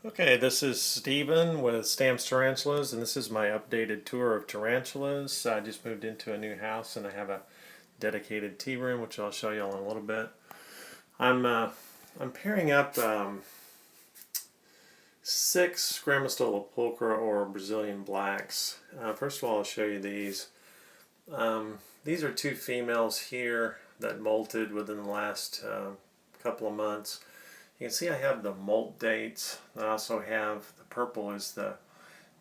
Okay, this is Steven with Stamps Tarantulas, and this is my updated tour of tarantulas. I just moved into a new house, and I have a dedicated tea room, which I'll show you all in a little bit. I'm uh, I'm pairing up 6 Grammostola pulchra or Brazilian blacks. First of all, I'll show you these. These are 2 females here that molted within the last couple of months. You can see I have the molt dates. I also have the purple is the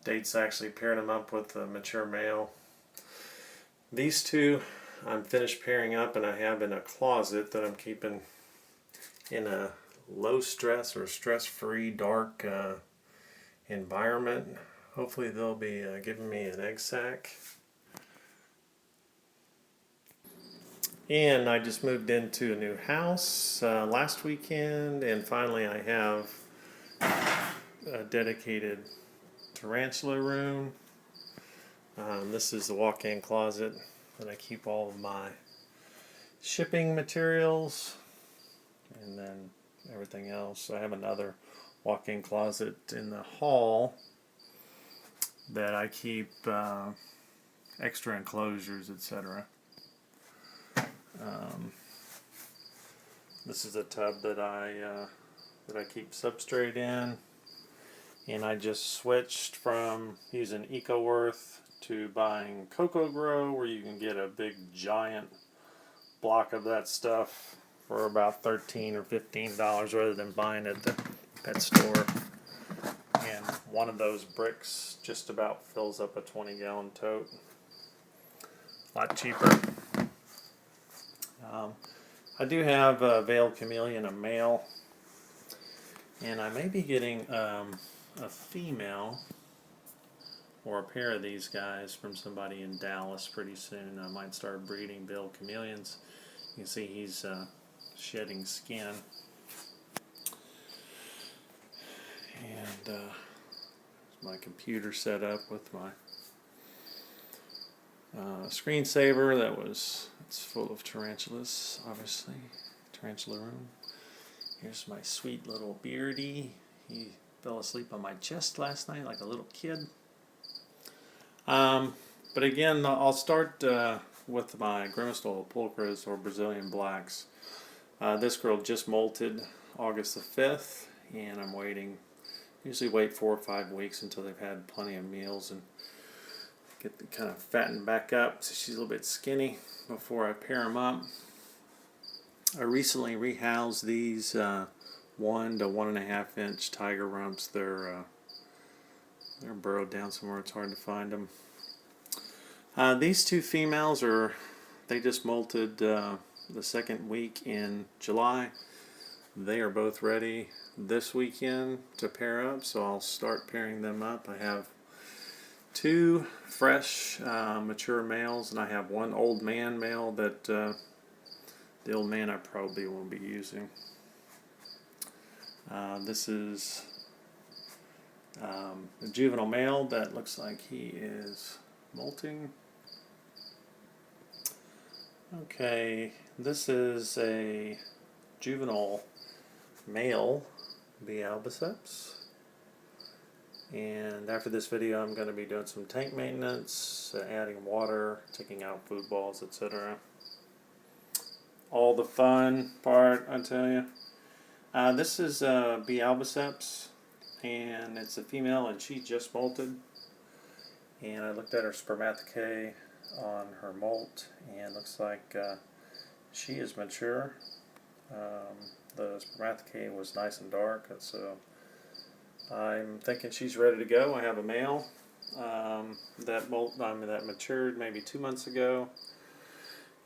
dates I actually paired them up with the mature male. These 2 I'm finished pairing up, and I have in a closet that I'm keeping in a low stress or stress free dark environment. Hopefully they'll be giving me an egg sac. And I just moved into a new house last weekend, and finally I have a dedicated tarantula room. This is the walk-in closet that I keep all of my shipping materials and then everything else. I have another walk-in closet in the hall that I keep extra enclosures, etc. This is a tub that I keep substrate in, and I just switched from using EcoWorth to buying Cocoa Grow, where you can get a big giant block of that stuff for about $13 or $15 rather than buying it at the pet store. And one of those bricks just about fills up a 20-gallon tote. A lot cheaper. I do have a veiled chameleon, a male, and I may be getting a female or a pair of these guys from somebody in Dallas pretty soon. I might start breeding veiled chameleons. You can see he's shedding skin. And my computer set up with my screensaver it's full of tarantulas, obviously. Tarantula room. Here's my sweet little Beardy. He fell asleep on my chest last night like a little kid. But again, I'll start with my Grammostola pulchras or Brazilian blacks. This girl just molted August the 5th, and I'm waiting. Usually wait 4 or 5 weeks until they've had plenty of meals and get the kind of fattened back up so she's a little bit skinny before I pair them up. I recently rehoused these 1 to 1.5 inch tiger rumps. They're burrowed down somewhere. It's hard to find them. These 2 females they just molted the 2nd week in July. They are both ready this weekend to pair up, so I'll start pairing them up. I have 2 fresh mature males, and I have 1 old man male that the old man I probably won't be using. This is a juvenile male that looks like he is molting. Okay, this is a juvenile male B. albiceps. And after this video, I'm going to be doing some tank maintenance, adding water, taking out food balls, etc. All the fun part, I tell you. This is B. albiceps, and it's a female, and she just molted. And I looked at her spermathecae on her molt, and looks like she is mature. The spermathecae was nice and dark, so I'm thinking she's ready to go. I have a male that matured maybe 2 months ago,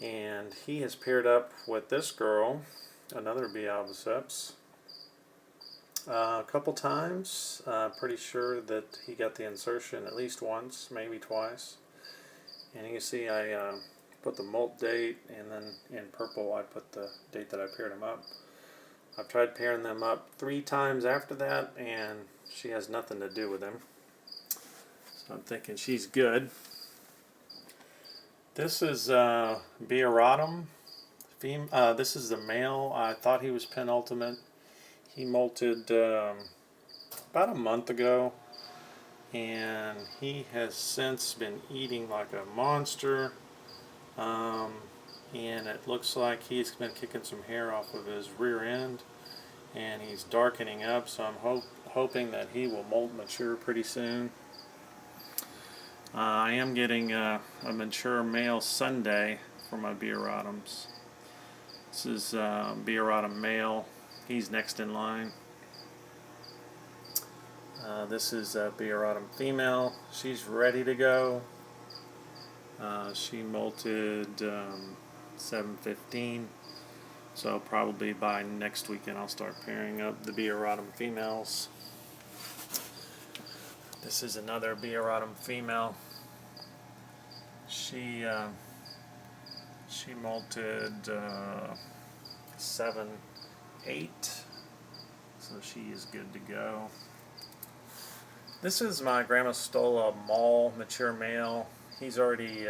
and he has paired up with this girl, another B. albiceps, a couple times. Pretty sure that he got the insertion at least once, maybe twice. And you can see I put the molt date, and then in purple I put the date that I paired him up. I've tried pairing them up 3 times after that, and she has nothing to do with him. So I'm thinking she's good. This is B. auratum. This is the male. I thought he was penultimate. He molted about a month ago, and he has since been eating like a monster. And it looks like he's been kicking some hair off of his rear end, and he's darkening up, so I'm hoping that he will molt mature pretty soon. I am getting a mature male Sunday for my Beerottums. This is Beerottum male. He's next in line. This is Beerottum female. She's ready to go. She molted 7:15, so probably by next weekend I'll start pairing up the Beerottum females. This is another Beerottum female. She molted 7:8, so she is good to go. This is my Grammostola mall mature male. He's already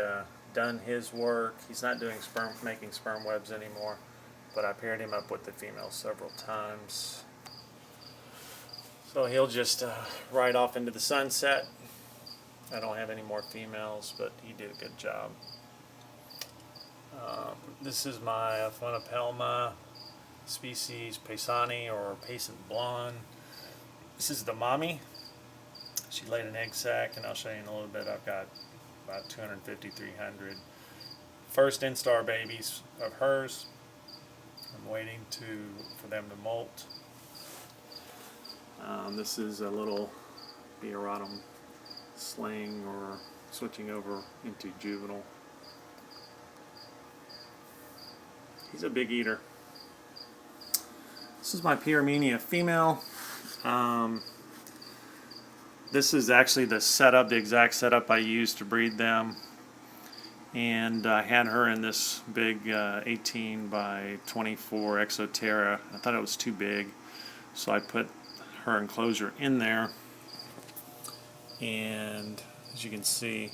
done his work. He's not doing making sperm webs anymore, but I paired him up with the female several times. So he'll just ride off into the sunset. I don't have any more females, but he did a good job. This is my Phonopelma species Paisani, or Payson blonde. This is the mommy. She laid an egg sac, and I'll show you in a little bit. I've got about 250, 300 first instar babies of hers. I'm waiting for them to molt. This is a little Beerottum slaying or switching over into juvenile. He's a big eater. This is my Pyramenia female. This is actually the exact setup I used to breed them. And I had her in this big 18 by 24 Exoterra. I thought it was too big, so I put her enclosure in there. And as you can see,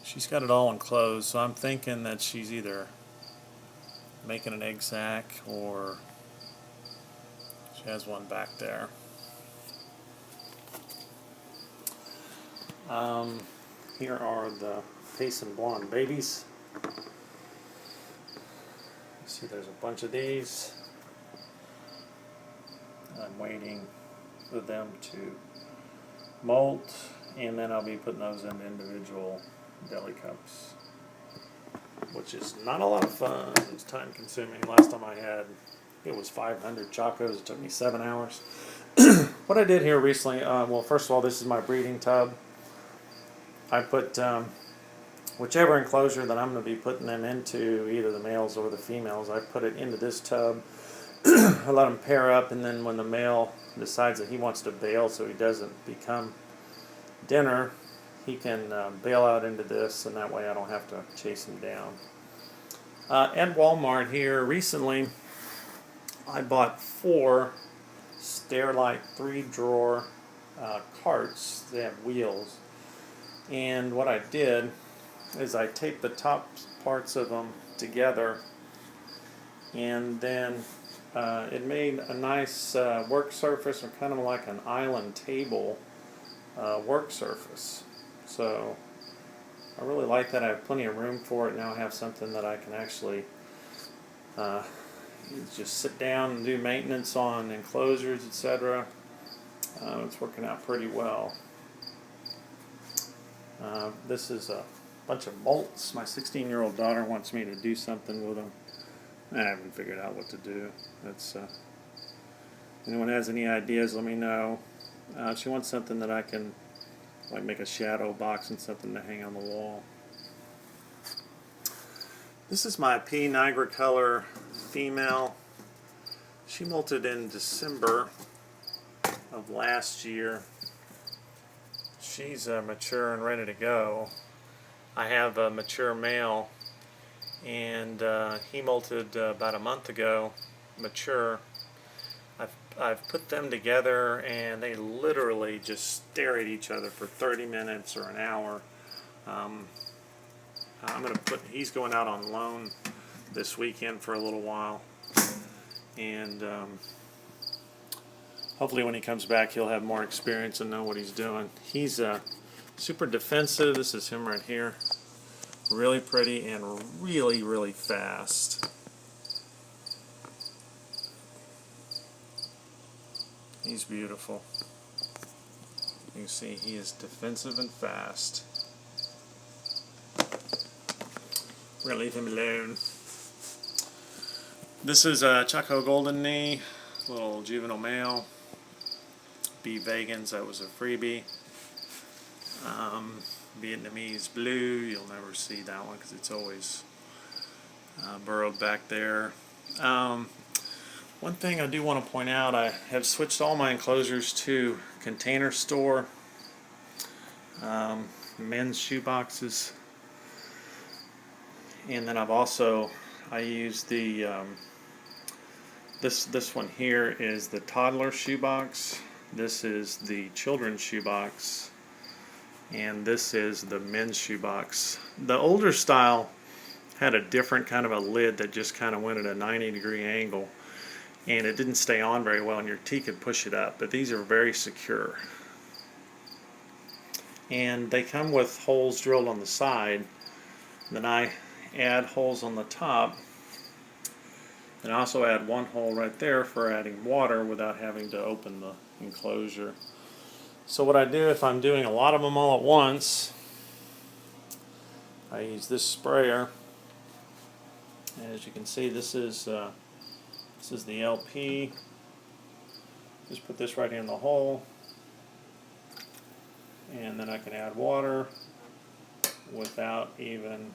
she's got it all enclosed, so I'm thinking that she's either making an egg sac or she has one back there. Here are the Payson blonde babies. You see there's a bunch of these. I'm waiting for them to molt, and then I'll be putting those in individual deli cups, which is not a lot of fun. It's time consuming. Last time I had, it was 500 chacos. It took me 7 hours. What I did here recently, well, first of all, this is my breeding tub. I put whichever enclosure that I'm going to be putting them into, either the males or the females, I put it into this tub. I let them pair up, and then when the male decides that he wants to bail so he doesn't become dinner, he can bail out into this, and that way I don't have to chase him down. At Walmart here recently, I bought 4 Stairlight 3-drawer carts. They have wheels. And what I did is I taped the top parts of them together, and then it made a nice work surface, or kind of like an island table work surface. So I really like that. I have plenty of room for it. Now I have something that I can actually just sit down and do maintenance on enclosures, etc. It's working out pretty well. This is a bunch of molts. My 16-year-old daughter wants me to do something with them. I haven't figured out what to do. That's anyone has any ideas, let me know. She wants something that I can like make a shadow box and something to hang on the wall. This is my P. nigricolor female. She molted in December of last year. She's mature and ready to go. I have a mature male, and he molted about a month ago, mature. I've put them together, and they literally just stare at each other for 30 minutes or an hour. He's going out on loan this weekend for a little while, and Hopefully when he comes back he'll have more experience and know what he's doing. He's super defensive. This is him right here. Really pretty and really, really fast. He's beautiful. You can see he is defensive and fast. We're going to leave him alone. This is a Chaco Golden Knee, little juvenile male. B Vegans, that was a freebie. Vietnamese Blue, you'll never see that one because it's always burrowed back there. One thing I do want to point out, I have switched all my enclosures to container store, men's shoe boxes, and then I use the this one here is the toddler shoe box. This is the children's shoe box, and this is the men's shoe box. The older style had a different kind of a lid that just kind of went at a 90-degree angle, and it didn't stay on very well, and your teeth could push it up. But these are very secure, and they come with holes drilled on the side. Then I add holes on the top, and I also add one hole right there for adding water without having to open the enclosure. So what I do if I'm doing a lot of them all at once, I use this sprayer. And as you can see, this is the LP. Just put this right in the hole, and then I can add water without even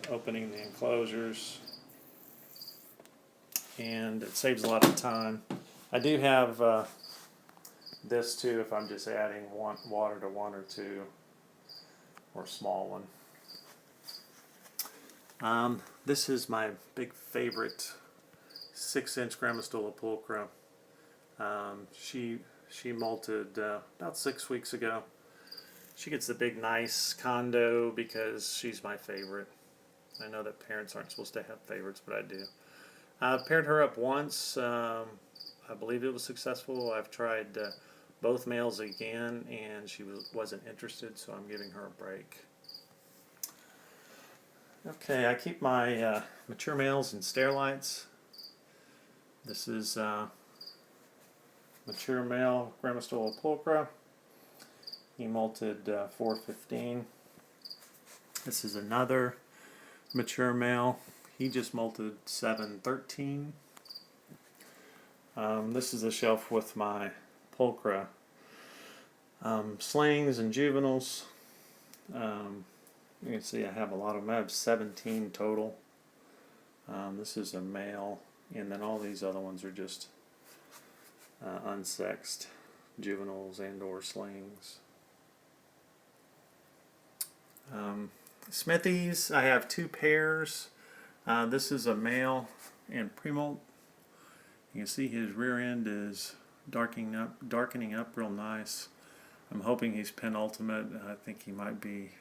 opening the enclosures, and it saves a lot of time. I do have this too if I'm just adding water to one or two, or small one. This is my big favorite 6-inch Grammostola pulchra. She molted about 6 weeks ago. She gets the big nice condo because she's my favorite. I know that parents aren't supposed to have favorites, but I do. I paired her up once. I believe it was successful. I've tried both males again, and she wasn't interested, so I'm giving her a break. Okay, I keep my mature males in stair lights. This is mature male Grammostola pulchra. He molted 415. This is another mature male. He just molted 713. This is a shelf with my pulchra slings and juveniles. You can see I have a lot of them. I have 17 total. This is a male, and then all these other ones are just unsexed juveniles and or slings. Smithies, I have 2 pairs. This is a male and pre-molt. You can see his rear end is darkening up real nice. I'm hoping he's penultimate. I think he might be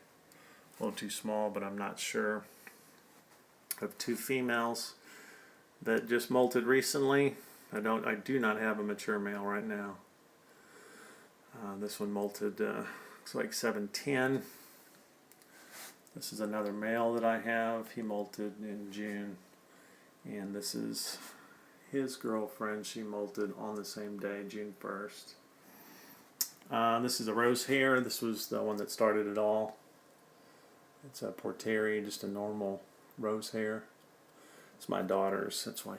a little too small, but I'm not sure. I have 2 females that just molted recently. I do not have a mature male right now. This one molted looks like 710. This is another male that I have. He molted in June, and this is his girlfriend. She molted on the same day, June 1st. This is a rose hair. This was the one that started it all. It's a Porteri, just a normal rose hair. It's my daughter's. That's why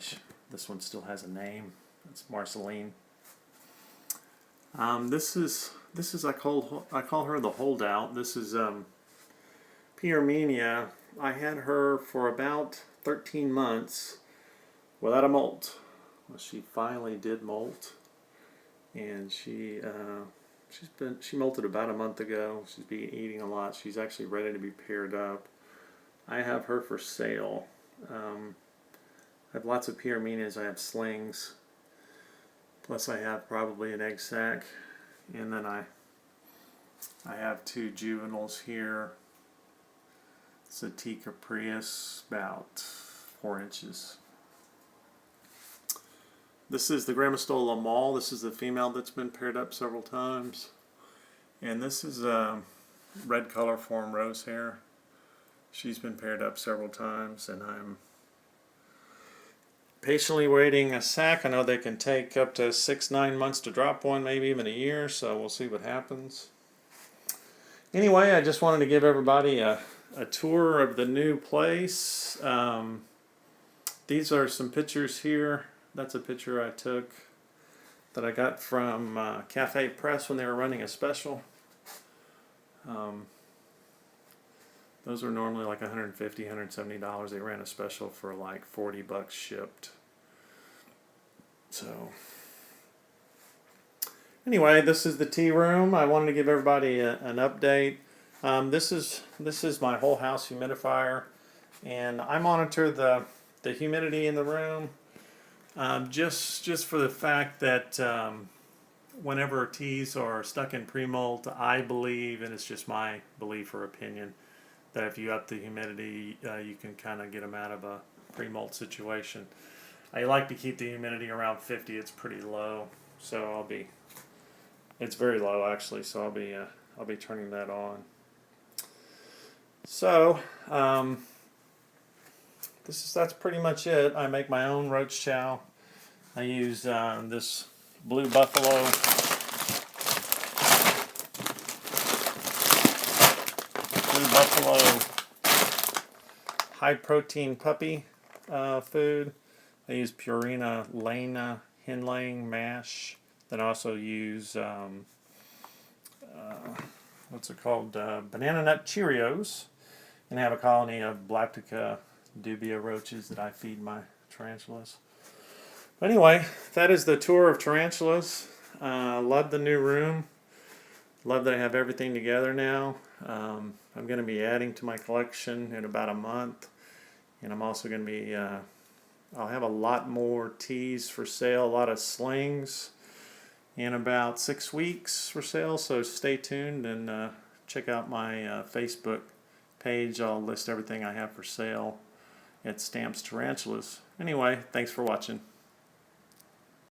this one still has a name. It's Marceline. This is I call her the holdout. This is P. Armenia. I had her for about 13 months without a molt. Well, she finally did molt, and she molted about a month ago. She's been eating a lot. She's actually ready to be paired up. I have her for sale. I have lots of P. Armenias. I have slings. Plus I have probably an egg sac. And then I have 2 juveniles here. It's a T. caprius, about 4 inches. This is the Grammostola mall. This is the female that's been paired up several times. And this is a red color form rose hair. She's been paired up several times, and I'm patiently waiting a sack. I know they can take up to 6-9 months to drop one, maybe even a year, so we'll see what happens. Anyway, I just wanted to give everybody a tour of the new place. These are some pictures here. That's a picture I took that I got from Cafe Press when they were running a special. Those are normally like $150, $170. They ran a special for like $40 shipped. So anyway, this is the tea room. I wanted to give everybody an update. This is my whole house humidifier, and I monitor the humidity in the room just for the fact that whenever teas are stuck in pre-molt, I believe, and it's just my belief or opinion, that if you up the humidity, you can kind of get them out of a pre-molt situation. I like to keep the humidity around 50. It's pretty low, so it's very low actually, so I'll be turning that on. So that's pretty much it. I make my own roach chow. I use this Blue Buffalo high protein puppy food. I use Purina Lana hen laying mash. Then I also use what's it called? Banana nut Cheerios. And I have a colony of Blactica dubia roaches that I feed my tarantulas. But anyway, that is the tour of tarantulas. Love the new room. Love that I have everything together now. I'm going to be adding to my collection in about a month. And I'm also going to be, I'll have a lot more teas for sale, a lot of slings in about 6 weeks for sale. So stay tuned and check out my Facebook page. I'll list everything I have for sale at Stamps Tarantulas. Anyway, thanks for watching.